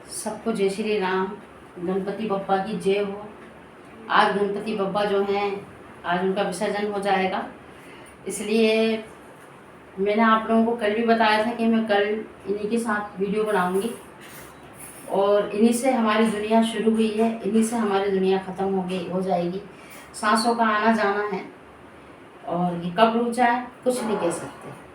सबको जय श्री राम। गणपति बप्पा की जय हो। आज गणपति बप्पा जो हैं, आज उनका विसर्जन हो जाएगा, इसलिए मैंने आप लोगों को कल भी बताया था कि मैं कल इन्हीं के साथ वीडियो बनाऊंगी और इन्हीं से हमारी दुनिया शुरू हुई है, इन्हीं से हमारी दुनिया ख़त्म हो जाएगी। सांसों का आना जाना है और ये कब रुक जाए कुछ नहीं कह सकते।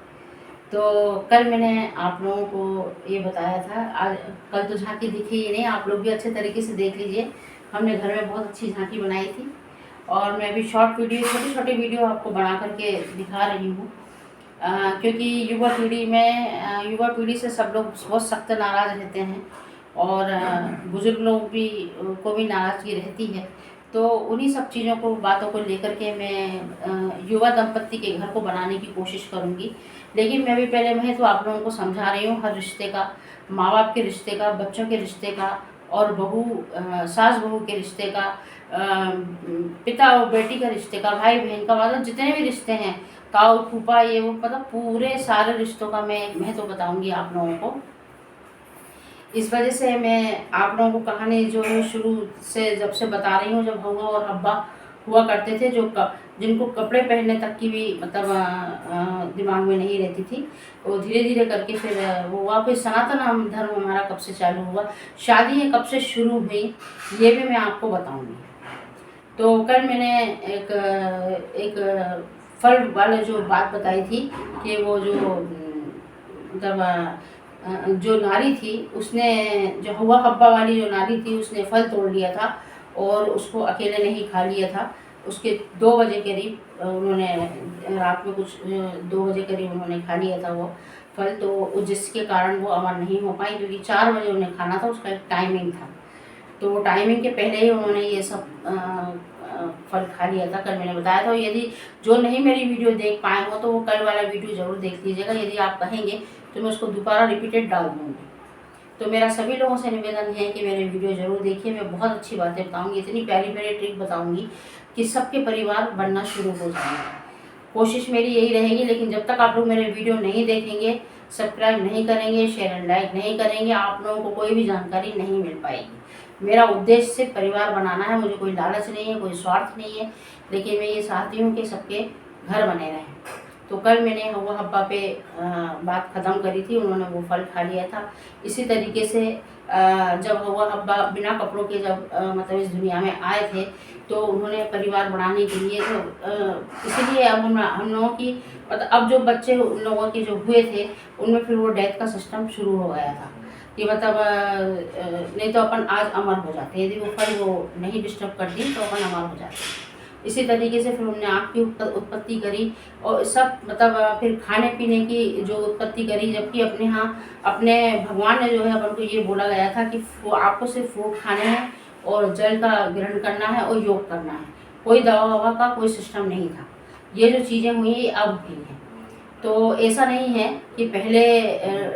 तो कल मैंने आप लोगों को ये बताया था, आज कल तो झांकी दिखी ही नहीं, आप लोग भी अच्छे तरीके से देख लीजिए। हमने घर में बहुत अच्छी झांकी बनाई थी और मैं अभी शॉर्ट वीडियो, छोटी छोटी वीडियो आपको बना करके दिखा रही हूँ, क्योंकि युवा पीढ़ी से सब लोग बहुत सख्त नाराज़ रहते हैं और बुज़ुर्ग लोग भी को भी नाराज़गी रहती है। तो उन्हीं सब चीज़ों को, बातों को लेकर के मैं युवा दंपत्ति के घर को बनाने की कोशिश करूँगी। लेकिन मैं भी पहले मैं तो आप लोगों को समझा रही हूँ हर रिश्ते का, माँ बाप के रिश्ते का, बच्चों के रिश्ते का और सास बहू के रिश्ते का, पिता और बेटी का रिश्ते का, भाई बहन का, मतलब जितने भी रिश्ते हैं, ताऊ फूफा ये वो, मतलब पूरे सारे रिश्तों का मैं तो बताऊँगी आप लोगों को। इस वजह से मैं आप लोगों को कहानी जो है शुरू से जब से बता रही हूँ, जब हवा और हब्बा हुआ करते थे, जिनको कपड़े पहनने तक की भी मतलब दिमाग में नहीं रहती थी, वो धीरे धीरे करके फिर वो हुआ। फिर सनातन धर्म हमारा कब से चालू हुआ, शादी कब से शुरू हुई, ये भी मैं आपको बताऊंगी। तो कल मैंने एक फल वाले जो बात बताई थी कि वो जो मतलब जो नारी थी, उसने जो हवा हब्बा वाली जो नारी थी, उसने फल तोड़ लिया था और उसको अकेले नहीं खा लिया था। उसके 2 बजे करीब उन्होंने, रात में कुछ 2 बजे करीब उन्होंने खा लिया था वो फल, तो जिसके कारण वो अमर नहीं हो पाई, क्योंकि 4 बजे उन्हें खाना था, उसका एक टाइमिंग था। तो टाइमिंग के पहले ही उन्होंने ये सब फल खा लिया था। कल मैंने बताया था। यदि जो नहीं मेरी वीडियो देख पाए हो तो वो कल वाला वीडियो ज़रूर देख लीजिएगा। यदि आप कहेंगे तो मैं उसको दोबारा रिपीटेड डाल दूँगी। तो मेरा सभी लोगों से निवेदन है कि मेरे वीडियो ज़रूर देखिए। मैं बहुत अच्छी बातें बताऊँगी, इतनी प्यारी प्यारी ट्रिक बताऊँगी कि सबके परिवार बनना शुरू हो जाएगा। कोशिश मेरी यही रहेगी, लेकिन जब तक आप लोग मेरे वीडियो नहीं देखेंगे, सब्सक्राइब नहीं करेंगे, शेयर एंड लाइक नहीं करेंगे, आप लोगों को कोई भी जानकारी नहीं मिल पाएगी। मेरा उद्देश्य सिर्फ परिवार बनाना है, मुझे कोई लालच नहीं है, कोई स्वार्थ नहीं है, लेकिन मैं ये चाहती हूँ कि सबके घर बने रहें। तो कल मैंने हवा हब्बा पे बात ख़त्म करी थी, उन्होंने वो फल खा लिया था। इसी तरीके से जब हवा हब्बा बिना कपड़ों के जब मतलब इस दुनिया में आए थे, तो उन्होंने परिवार बढ़ाने के लिए, तो इसीलिए अब हम लोगों की मतलब अब जो बच्चे उन लोगों के जो हुए थे, उनमें फिर वो डेथ का सिस्टम शुरू हो गया था कि मतलब नहीं तो अपन आज अमर हो जाते, यदि वो फल वो नहीं डिस्टर्ब करती तो अपन अमर हो जाते। इसी तरीके से फिर उन्होंने आग की उत्पत्ति करी और सब मतलब फिर खाने पीने की जो उत्पत्ति करी, जबकि अपने यहाँ अपने भगवान ने जो है अपन को ये बोला गया था कि आपको सिर्फ फ्रूट खाने हैं और जल का ग्रहण करना है और योग करना है। कोई दवा ववा का कोई सिस्टम नहीं था। ये जो चीज़ें हुई ये अब हुई हैं। तो ऐसा नहीं है कि पहले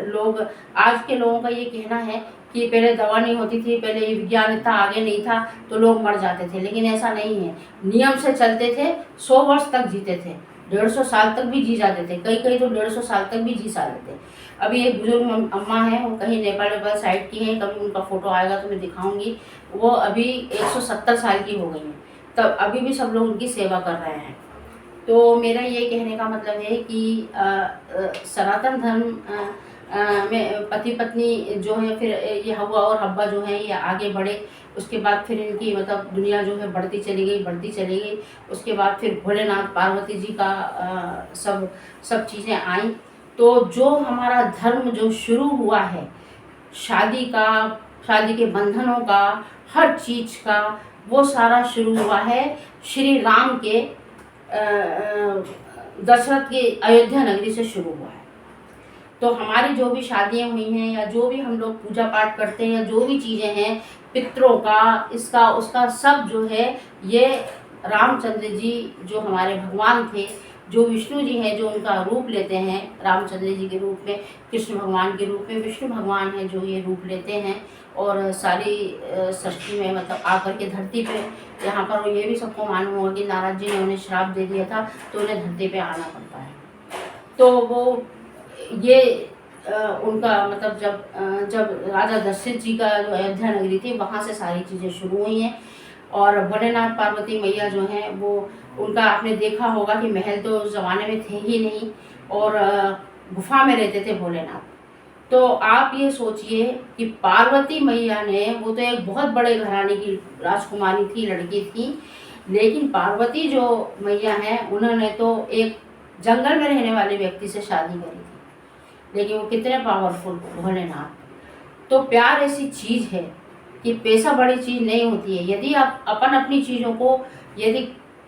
लोग, आज के लोगों का ये कहना है कि पहले दवा नहीं होती थी, पहले विज्ञान इतना आगे नहीं था तो लोग मर जाते थे, लेकिन ऐसा नहीं है। नियम से चलते थे, 100 वर्ष तक जीते थे, 150 साल तक भी जी जाते थे, कई कई तो 150 साल तक भी जी सकते थे। अभी एक बुजुर्ग अम्मा है, वो कहीं नेपाल साइड की हैं, कभी उनका फ़ोटो आएगा तो मैं दिखाऊंगी। वो अभी 170 साल की हो गई हैं, तब अभी भी सब लोग उनकी सेवा कर रहे हैं। तो मेरा ये कहने का मतलब है कि सनातन धर्म में पति पत्नी जो है, फिर ये हवा और हब्बा जो है ये आगे बढ़े, उसके बाद फिर इनकी मतलब दुनिया जो है बढ़ती चली गई। उसके बाद फिर भोलेनाथ पार्वती जी का सब चीज़ें आई। तो जो हमारा धर्म जो शुरू हुआ है, शादी के बंधनों का, हर चीज़ का, वो सारा शुरू हुआ है श्री राम के दशरथ की अयोध्या नगरी से शुरू हुआ है। तो हमारी जो भी शादियां हुई हैं या जो भी हम लोग पूजा पाठ करते हैं या जो भी चीज़ें हैं, पितरों का, इसका उसका, सब जो है ये रामचंद्र जी जो हमारे भगवान थे, जो विष्णु जी हैं, जो उनका रूप लेते हैं रामचंद्र जी के रूप में, कृष्ण भगवान के रूप में विष्णु भगवान हैं जो ये रूप लेते हैं और सारी सृष्टि में मतलब आकर के धरती पे, यहाँ पर ये भी सबको मालूम होगा कि नारद जी ने उन्हें श्राप दे दिया था तो उन्हें धरती पे आना पड़ता है। तो वो ये उनका मतलब जब राजा दशरथ जी का जो अयोध्या नगरी थी वहाँ से सारी चीज़ें शुरू हुई हैं। और भोलेनाथ पार्वती मैया जो हैं वो उनका आपने देखा होगा कि महल तो उस ज़माने में थे ही नहीं, और गुफा में रहते थे भोलेनाथ। तो आप ये सोचिए कि पार्वती मैया ने, वो तो एक बहुत बड़े घराने की राजकुमारी थी, लड़की थी, लेकिन पार्वती जो मैया हैं उन्होंने तो एक जंगल में रहने वाले व्यक्ति से शादी करी थी। लेकिन वो कितने पावरफुल भोलेनाथ। तो प्यार ऐसी चीज़ है कि पैसा बड़ी चीज़ नहीं होती है। यदि आप अपनी चीज़ों को यदि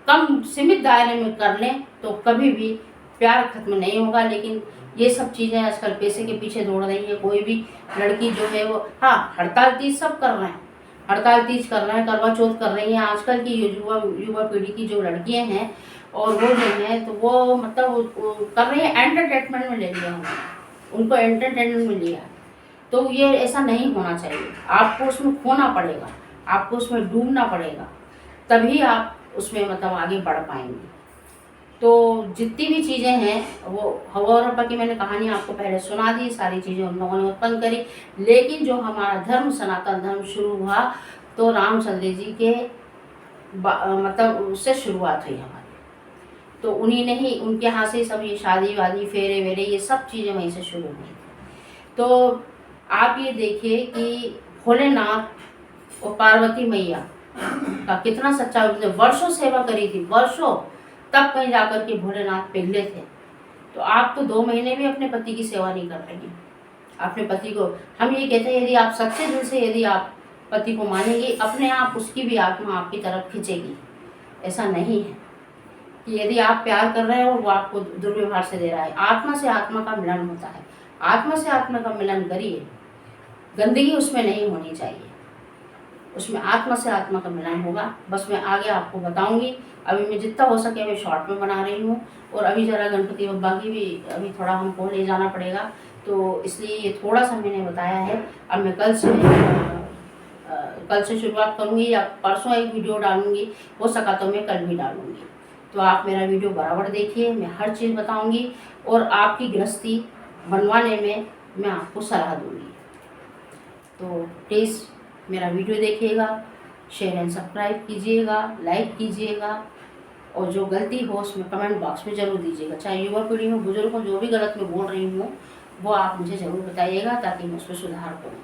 कम सीमित दायरे में कर लें तो कभी भी प्यार खत्म नहीं होगा। लेकिन ये सब चीज़ें आजकल पैसे के पीछे दौड़ रही है। कोई भी लड़की जो है वो, हाँ, हड़ताल तीज सब कर रहे हैं, हड़ताल तीज कर रहे हैं, करवा चौथ कर रही हैं। आजकल की युवा पीढ़ी की जो लड़कियां हैं और वो जो हैं तो वो मतलब वो कर रही हैं, एंटरटेनमेंट में ले लिया उनको एंटरटेनमेंट में लिया। तो ये ऐसा नहीं होना चाहिए। आपको उसमें खोना पड़ेगा, आपको उसमें डूबना पड़ेगा, तभी आप उसमें मतलब आगे बढ़ पाएंगे। तो जितनी भी चीज़ें हैं वो हवा और रब्बा की मैंने कहानी आपको पहले सुना दी, सारी चीज़ें उन लोगों ने उत्पन्न करी। लेकिन जो हमारा धर्म, सनातन धर्म शुरू हुआ तो रामचंद्र जी के मतलब उससे शुरुआत हुई हमारी। तो उन्हीं ने ही, उनके यहाँ से सब ये शादी वादी, फेरे वेरे, ये सब चीज़ें वहीं से शुरू हुई। तो आप ये देखिए कि भोलेनाथ और पार्वती मैया का कितना सच्चा, वर्षों सेवा करी थी, वर्षों, तब कहीं जाकर के भोलेनाथ पिघले थे। तो आप तो 2 महीने भी अपने पति की सेवा नहीं कर रही। अपने पति को, हम ये कहते हैं, यदि आप सच्चे दिल से यदि आप पति को मानेंगे, अपने आप उसकी भी आत्मा आपकी तरफ खींचेगी। ऐसा नहीं है कि यदि आप प्यार कर रहे हैं और वो आपको दुर्व्यवहार से दे रहा है। आत्मा से आत्मा का मिलन होता है, आत्मा से आत्मा का मिलन करिए, गंदगी उसमें नहीं होनी चाहिए, उसमें आत्मा से आत्मा का मिलन होगा। बस मैं आगे आपको बताऊंगी। अभी मैं जितना हो सके मैं शॉर्ट में बना रही हूँ, और अभी ज़रा गणपति बप्पा की भी अभी थोड़ा हमको ले जाना पड़ेगा, तो इसलिए ये थोड़ा सा मैंने बताया है। अब मैं कल से शुरुआत करूँगी, या परसों एक वीडियो डालूँगी, हो सका तो मैं कल भी डालूँगी। तो आप मेरा वीडियो बराबर देखिए, मैं हर चीज़ बताऊँगी, और आपकी गृहस्थी बनवाने में मैं आपको सलाह दूँगी। तो प्लीज़ मेरा वीडियो देखिएगा, शेयर एंड सब्सक्राइब कीजिएगा, लाइक कीजिएगा, और जो गलती हो उसमें कमेंट बॉक्स में ज़रूर दीजिएगा। चाहे युवा पीढ़ी में, बुजुर्ग हो, जो भी गलत मैं बोल रही हूँ वो आप मुझे ज़रूर बताइएगा, ताकि मैं उसमें सुधार करूँ।